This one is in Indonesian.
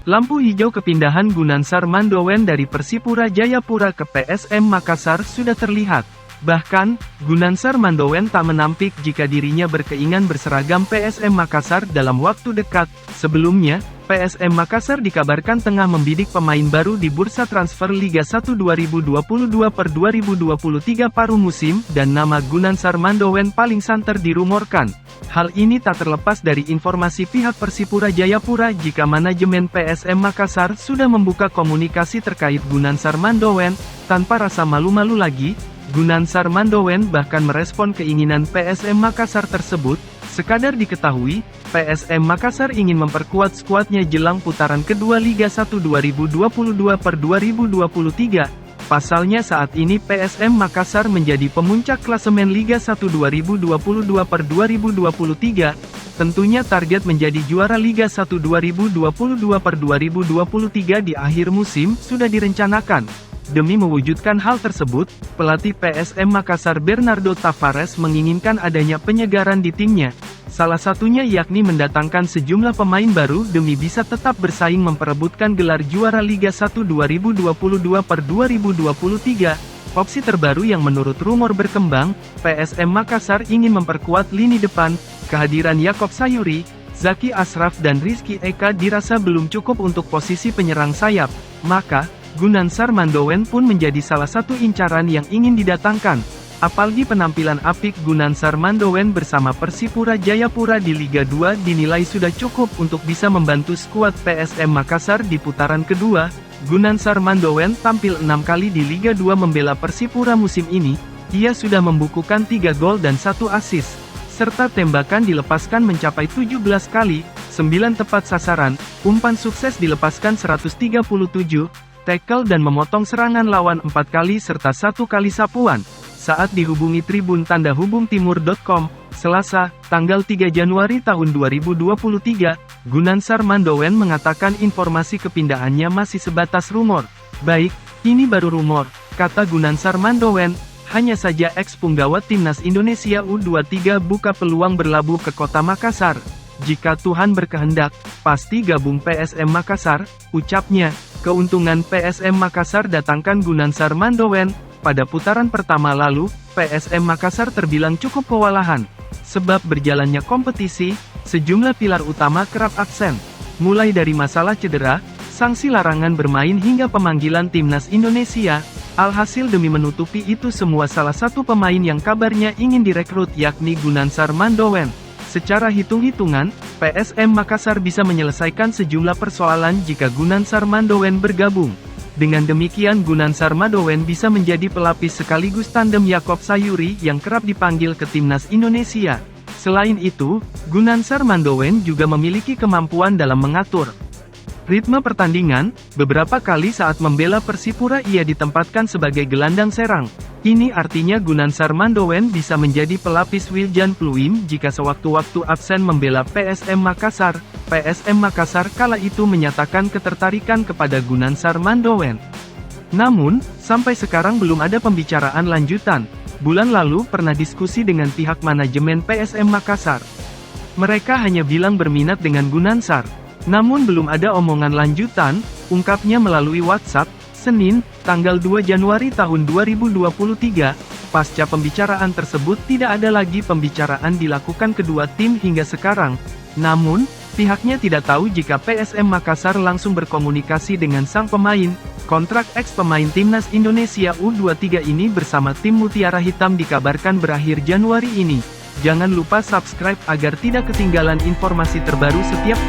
Lampu hijau kepindahan Gunansar Mandowen dari Persipura Jayapura ke PSM Makassar sudah terlihat. Bahkan, Gunansar Mandowen tak menampik jika dirinya berkeinginan berseragam PSM Makassar dalam waktu dekat. Sebelumnya, PSM Makassar dikabarkan tengah membidik pemain baru di bursa transfer Liga 1 2022-2023 paruh musim, dan nama Gunansar Mandowen paling santer dirumorkan. Hal ini tak terlepas dari informasi pihak Persipura Jayapura jika manajemen PSM Makassar sudah membuka komunikasi terkait Gunansar Mandowen. Tanpa rasa malu-malu lagi, Gunansar Mandowen bahkan merespon keinginan PSM Makassar tersebut. Sekadar diketahui, PSM Makassar ingin memperkuat skuadnya jelang putaran kedua Liga 1 2022-2023. Pasalnya saat ini PSM Makassar menjadi pemuncak klasemen Liga 1 2022-2023. Tentunya target menjadi juara Liga 1 2022-2023 di akhir musim sudah direncanakan. Demi mewujudkan hal tersebut, pelatih PSM Makassar Bernardo Tavares menginginkan adanya penyegaran di timnya. Salah satunya yakni mendatangkan sejumlah pemain baru demi bisa tetap bersaing memperebutkan gelar juara Liga 1 2022-2023. Opsi terbaru yang menurut rumor berkembang, PSM Makassar ingin memperkuat lini depan. Kehadiran Yakob Sayuri, Zaki Ashraf dan Rizky Eka dirasa belum cukup untuk posisi penyerang sayap. Maka, Gunansar Mandowen pun menjadi salah satu incaran yang ingin didatangkan. Apalagi penampilan apik Gunansar Mandowen bersama Persipura Jayapura di Liga 2 dinilai sudah cukup untuk bisa membantu skuad PSM Makassar di putaran kedua. Gunansar Mandowen tampil 6 kali di Liga 2 membela Persipura musim ini. Ia sudah membukukan 3 gol dan 1 assist, serta tembakan dilepaskan mencapai 17 kali, 9 tepat sasaran, umpan sukses dilepaskan 137, tackle dan memotong serangan lawan 4 kali serta 1 kali sapuan. Saat dihubungi Tribun Tanda Hubung Timur.com, Selasa, tanggal 3 Januari tahun 2023, Gunansar Mandowen mengatakan informasi kepindahannya masih sebatas rumor. "Baik, ini baru rumor," kata Gunansar Mandowen. Hanya saja ex-punggawa Timnas Indonesia U23 buka peluang berlabuh ke kota Makassar. "Jika Tuhan berkehendak, pasti gabung PSM Makassar," ucapnya. Keuntungan PSM Makassar datangkan Gunansar Mandowen. Pada putaran pertama lalu, PSM Makassar terbilang cukup kewalahan. Sebab berjalannya kompetisi, sejumlah pilar utama kerap absen. Mulai dari masalah cedera, sanksi larangan bermain hingga pemanggilan Timnas Indonesia. Alhasil demi menutupi itu semua salah satu pemain yang kabarnya ingin direkrut yakni Gunansar Mandowen. Secara hitung-hitungan, PSM Makassar bisa menyelesaikan sejumlah persoalan jika Gunansar Mandowen bergabung. Dengan demikian Gunansar Mandowen bisa menjadi pelapis sekaligus tandem Yakob Sayuri yang kerap dipanggil ke Timnas Indonesia. Selain itu, Gunansar Mandowen juga memiliki kemampuan dalam mengatur ritme pertandingan. Beberapa kali saat membela Persipura ia ditempatkan sebagai gelandang serang. Ini artinya Gunansar Mandowen bisa menjadi pelapis Wiljan Pluim jika sewaktu-waktu absen membela PSM Makassar. PSM Makassar kala itu menyatakan ketertarikan kepada Gunansar Mandowen. Namun, sampai sekarang belum ada pembicaraan lanjutan. Bulan lalu pernah diskusi dengan pihak manajemen PSM Makassar. Mereka hanya bilang berminat dengan Gunansar. Namun belum ada omongan lanjutan, ungkapnya melalui WhatsApp, Senin, tanggal 2 Januari tahun 2023. Pasca pembicaraan tersebut tidak ada lagi pembicaraan dilakukan kedua tim hingga sekarang. Namun, pihaknya tidak tahu jika PSM Makassar langsung berkomunikasi dengan sang pemain. Kontrak ex-pemain Timnas Indonesia U23 ini bersama tim Mutiara Hitam dikabarkan berakhir Januari ini. Jangan lupa subscribe agar tidak ketinggalan informasi terbaru setiap